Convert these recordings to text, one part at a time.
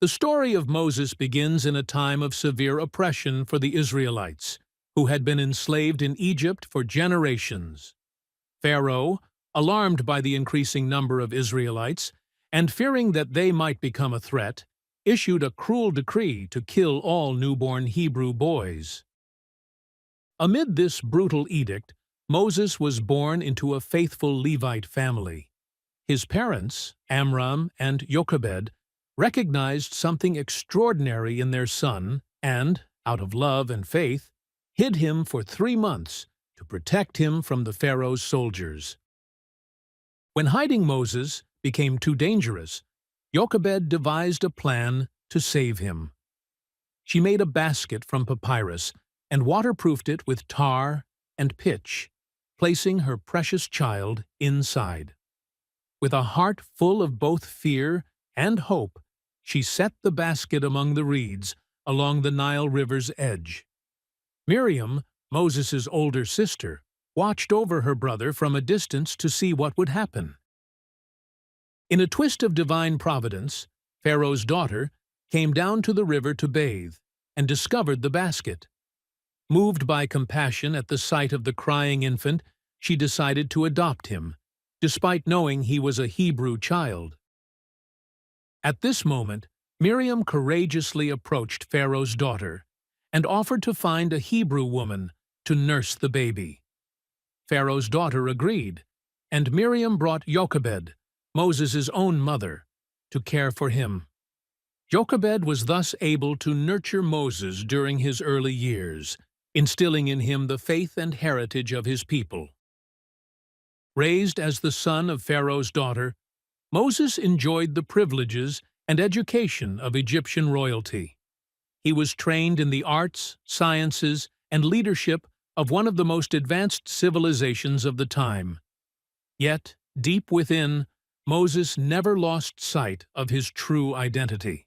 The story of Moses begins in a time of severe oppression for the Israelites, who had been enslaved in Egypt for generations. Pharaoh, alarmed by the increasing number of Israelites, and fearing that they might become a threat, issued a cruel decree to kill all newborn Hebrew boys. Amid this brutal edict, Moses was born into a faithful Levite family. His parents, Amram and Jochebed, recognized something extraordinary in their son and, out of love and faith, hid him for 3 months to protect him from the Pharaoh's soldiers. When hiding Moses became too dangerous, Jochebed devised a plan to save him. She made a basket from papyrus and waterproofed it with tar and pitch, placing her precious child inside. With a heart full of both fear and hope, she set the basket among the reeds along the Nile River's edge. Miriam, Moses' older sister, watched over her brother from a distance to see what would happen. In a twist of divine providence, Pharaoh's daughter came down to the river to bathe and discovered the basket. Moved by compassion at the sight of the crying infant, she decided to adopt him, despite knowing he was a Hebrew child. At this moment, Miriam courageously approached Pharaoh's daughter and offered to find a Hebrew woman to nurse the baby. Pharaoh's daughter agreed, and Miriam brought Jochebed, Moses' own mother, to care for him. Jochebed was thus able to nurture Moses during his early years, instilling in him the faith and heritage of his people. Raised as the son of Pharaoh's daughter, Moses enjoyed the privileges and education of Egyptian royalty. He was trained in the arts, sciences, and leadership of one of the most advanced civilizations of the time. Yet, deep within, Moses never lost sight of his true identity.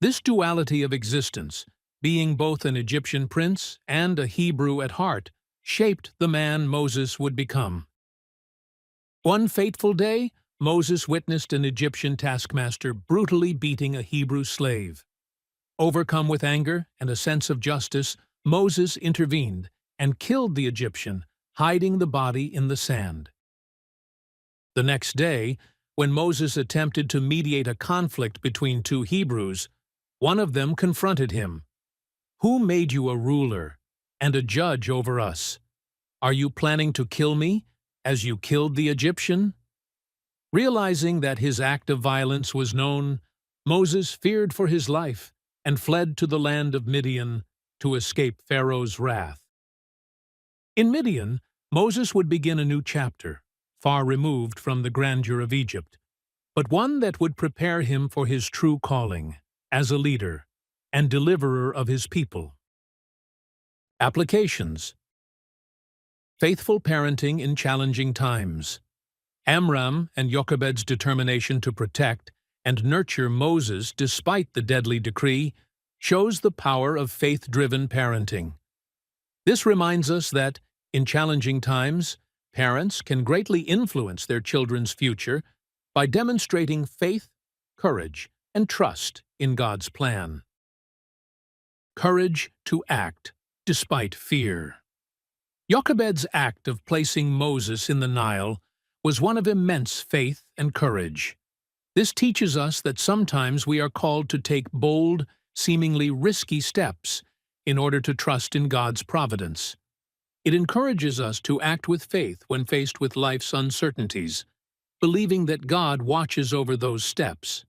This duality of existence, being both an Egyptian prince and a Hebrew at heart, shaped the man Moses would become. One fateful day, Moses witnessed an Egyptian taskmaster brutally beating a Hebrew slave. Overcome with anger and a sense of justice, Moses intervened and killed the Egyptian, hiding the body in the sand. The next day, when Moses attempted to mediate a conflict between 2 Hebrews, one of them confronted him. "Who made you a ruler and a judge over us? Are you planning to kill me, as you killed the Egyptian?" Realizing that his act of violence was known, Moses feared for his life and fled to the land of Midian to escape Pharaoh's wrath. In Midian, Moses would begin a new chapter, far removed from the grandeur of Egypt, but one that would prepare him for his true calling as a leader and deliverer of his people. Applications: faithful parenting in challenging times. Amram and Jochebed's determination to protect and nurture Moses despite the deadly decree shows the power of faith-driven parenting. This reminds us that, in challenging times, parents can greatly influence their children's future by demonstrating faith, courage, and trust in God's plan. Courage to act despite fear. Jochebed's act of placing Moses in the Nile was one of immense faith and courage. This teaches us that sometimes we are called to take bold, seemingly risky steps in order to trust in God's providence. It encourages us to act with faith when faced with life's uncertainties, believing that God watches over those steps.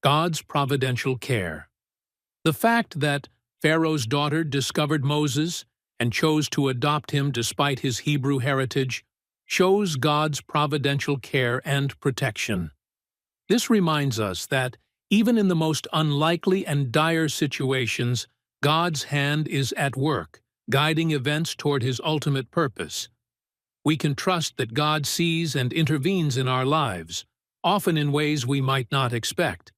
God's providential care. The fact that Pharaoh's daughter discovered Moses and chose to adopt him despite his Hebrew heritage shows God's providential care and protection. This reminds us that, even in the most unlikely and dire situations, God's hand is at work, guiding events toward His ultimate purpose. We can trust that God sees and intervenes in our lives, often in ways we might not expect.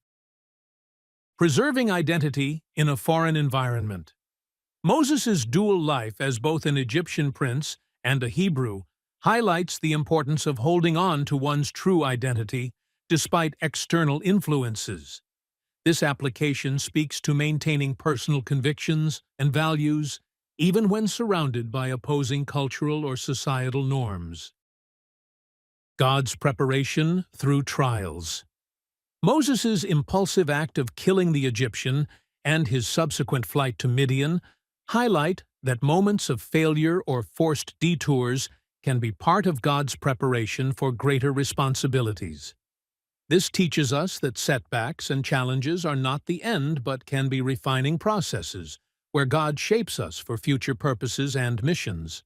Preserving identity in a foreign environment. Moses' dual life as both an Egyptian prince and a Hebrew highlights the importance of holding on to one's true identity despite external influences. This application speaks to maintaining personal convictions and values, even when surrounded by opposing cultural or societal norms. God's preparation through trials. Moses' impulsive act of killing the Egyptian and his subsequent flight to Midian highlight that moments of failure or forced detours can be part of God's preparation for greater responsibilities. This teaches us that setbacks and challenges are not the end but can be refining processes, where God shapes us for future purposes and missions.